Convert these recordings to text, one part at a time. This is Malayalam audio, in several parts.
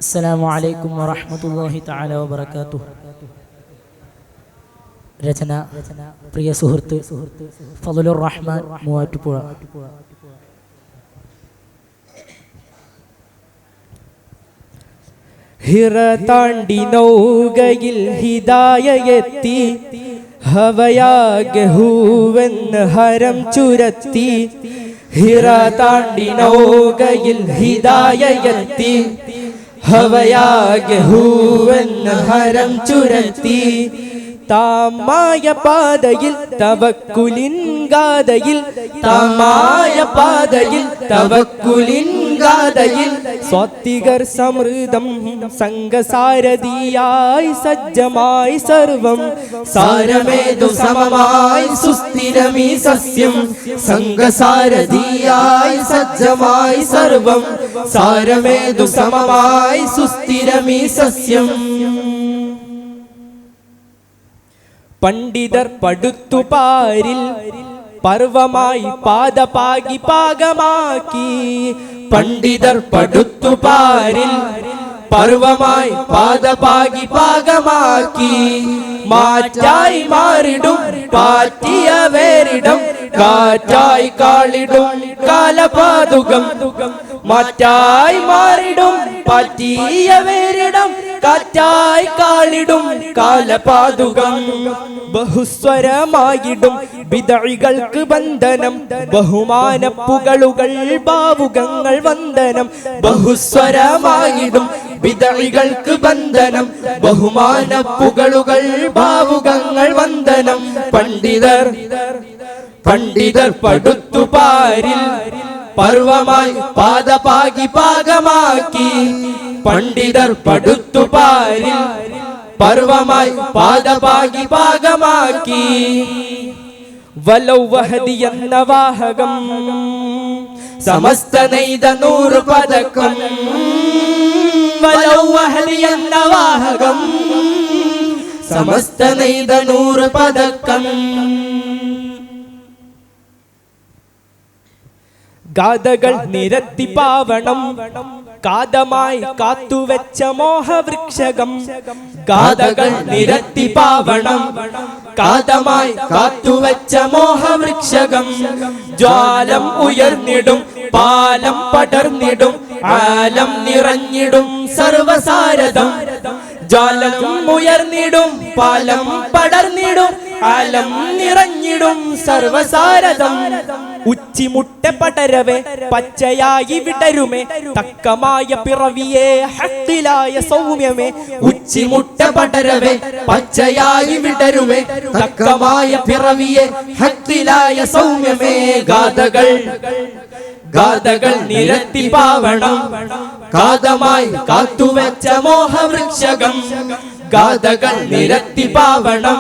അസ്സലാമു അലൈക്കും വറഹ്മത്തുള്ളാഹി തആല വബറകാതുഹു. രചന പ്രിയ സുഹൃത്ത് ഫളുർ റഹ്മാൻ മൂവാറ്റുപുഴ. ഹിറ താണ്ടി നൗകയിൽ ഹിദായയെത്തി, ഹവയാകെ ഹൂവെന്ന് ഹരം ചുരത്തി. ഹിറ താണ്ടി നൗകയിൽ ഹിദായയെത്തി, ഹവയാകെ ഹൂവെന്ന് ഹരം ചുരത്തി. താമായ പാതയിൽ തവക്കുലിൻ ഗാഥയിൽ, താമായ പാതയിൽ തവക്കുലിൻ ഗാഥയിൽ, സ്വാത്വികർ സമൃദ്ധം സംഘസാരഥിയായി സജ്ജമായി സർവം. സാരമേതു സമമായി സുസ്ഥിരമീ സസ്യം, സംഘസാരഥിയായി സജ്ജമായി സർവം. സാരമേതു സമമായി സുസ്ഥിരമീ സസ്യം. പണ്ഡിതർ പടുത്തുപാരിൽ പർവമായി പാദപാകി പാകമാക്കി. പണ്ഡിതർ പടുത്തുപാരിൽ പർവമായി പാദപാകി പാകമാക്കി. മാറ്റായി മാറിടും പാറ്റിയ വേരിടം, കാറ്റായി കാളിടും കാലപാതുകം. മാറ്റായി മാറിടും പാറ്റിയ വേരിടം, കാറ്റായി കാളിടും കാലപാതുകം. ബഹുസ്വരമായിടും ബിദഅകൾക്ക് ബന്ധനം, ബഹുമാനപ്പുകളുകൾ ഭാവുകങ്ങൾ വന്ദനം. ബഹുസ്വരമായിടും ബിദഅകൾക്ക് ബന്ധനം, ബഹുമാനപ്പുകളുകൾ ഭാവുകങ്ങൾ വന്ദനം. പണ്ഡിതർ പടുത്തുപാരിൽ പർവമായി പാദപാകി പാകമാക്കി. പണ്ഡിതർ പടുത്തുപാരിൽ പർവമായി പാദപാകി പാകമാക്കി. വലൗ വഹദി എന്ന വാഹകം സമസ്ത നെയ്ത 100 പതക്കം. വലൗ വഹദി എന്ന വാഹകം സമസ്ത നെയ്ത 100 പതക്കം. ഗാഥകൾ നിരത്തി പാവണം കാതമായി കാത്തുവെച്ച മോഹവൃക്ഷകം. ഗാഥകൾ നിരത്തി പാവണം കാതമായി കാത്തുവെച്ച മോഹവൃക്ഷകം. ജ്വാലം ഉയർന്നിടും പാലം പടർന്നിടും, ആലം നിറഞ്ഞിടും സർവസാരഥം. ജ്വാലം ഉയർന്നിടും പാലം പടർന്നിടും, ആലം നിറഞ്ഞിടും സർവസാരഥം. ഉച്ചിമുട്ട പടരവേ പച്ചയായി വിടരുമേ, തക്കമായ പിറവിയെ ഹക്കിലായ സൗമ്യമേ. ഉച്ചിമുട്ട പടരവേ പച്ചയായി വിടരുമേ, തക്കമായ പിറവിയെ ഹക്കിലായ സൗമ്യമേ. ഗാഥകൾ നിരത്തി പാവണം കാതമായി കാത്തുവെച്ച മോഹവൃക്ഷകം. ഗാഥകൾ നിരത്തി പാവണം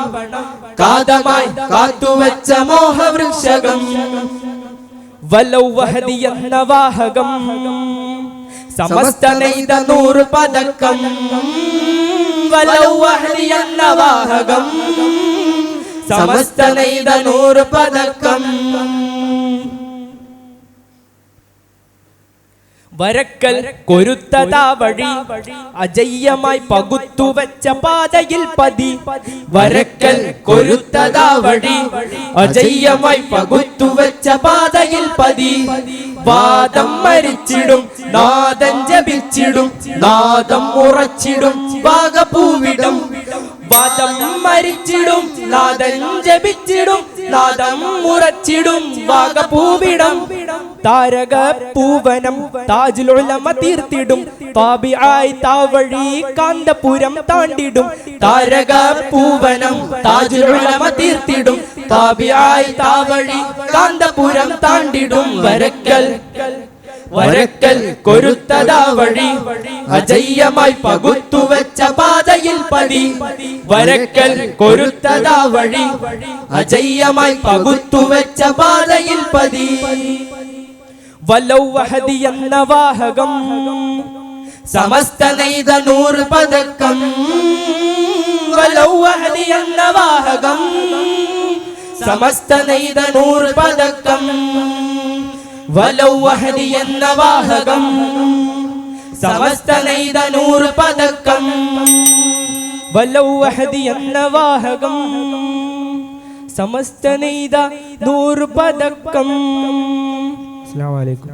കാതമായി കാത്തുവെച്ച മോഹവൃക്ഷകം. വലൗ വഹദി എന്ന വാഹകം സമസ്ത നെയ്ത 100 പതക്കം. വലൗ വഹദി എന്ന വാഹകം സമസ്ത നെയ്ത 100 പതക്കം. വരക്കൽ കൊരുത്തതാ വഴി അജയ്യമായി പകുത്തുവെച്ച പാതയിൽ പതി. വരക്കൽ കൊരുത്തതാ വഴി അജയ്യമായി പകുത്തുവെച്ച പാതയിൽ പതി. വാദം മരിച്ചിടും നാദം ജപിച്ചിടും, നാദം ഉറച്ചിടും വാഗപൂവിടും. വാദം മരിച്ചിടും നാദം ജപിച്ചിടും, നാദം ഉറച്ചിടും വാഗപൂവിടം. താരക പൂവനം താജുൽ ഉലമ തീർത്തിടും, താബിആയി താവഴി കാന്തപുരം താണ്ടിടും. താരക പൂവനം താജുൽ ഉലമ തീർത്തിടും, താബിആയി താവഴി കാന്തപുരം താണ്ടിടും. വരക്കൽ കൊരുത്തതാ വഴി അജയ്യമായി പകുത്തുവെച്ച പാതയിൽ പതി. വരക്കൽ കൊരുത്തതാ വഴി അജയ്യമായി പകുത്തുവെച്ച പാതയിൽ പതി. വലൗ വഹദി എന്ന വാഹകം സമസ്ത നെയ്ത 100 പതക്കം. വലൗ വഹദി എന്ന വാഹകം സമസ്ത നെയ്ത 100 പതക്കം. വലൗ വഹദി എന്ന വാഹകം സമസ്ത നെയ്ത 100 പതക്കം വലൗഹദി എന്ന വാഹകം സമസ്ത നെയ്ത 100 പതക്കം. അസ്സലാമു അലൈക്കും.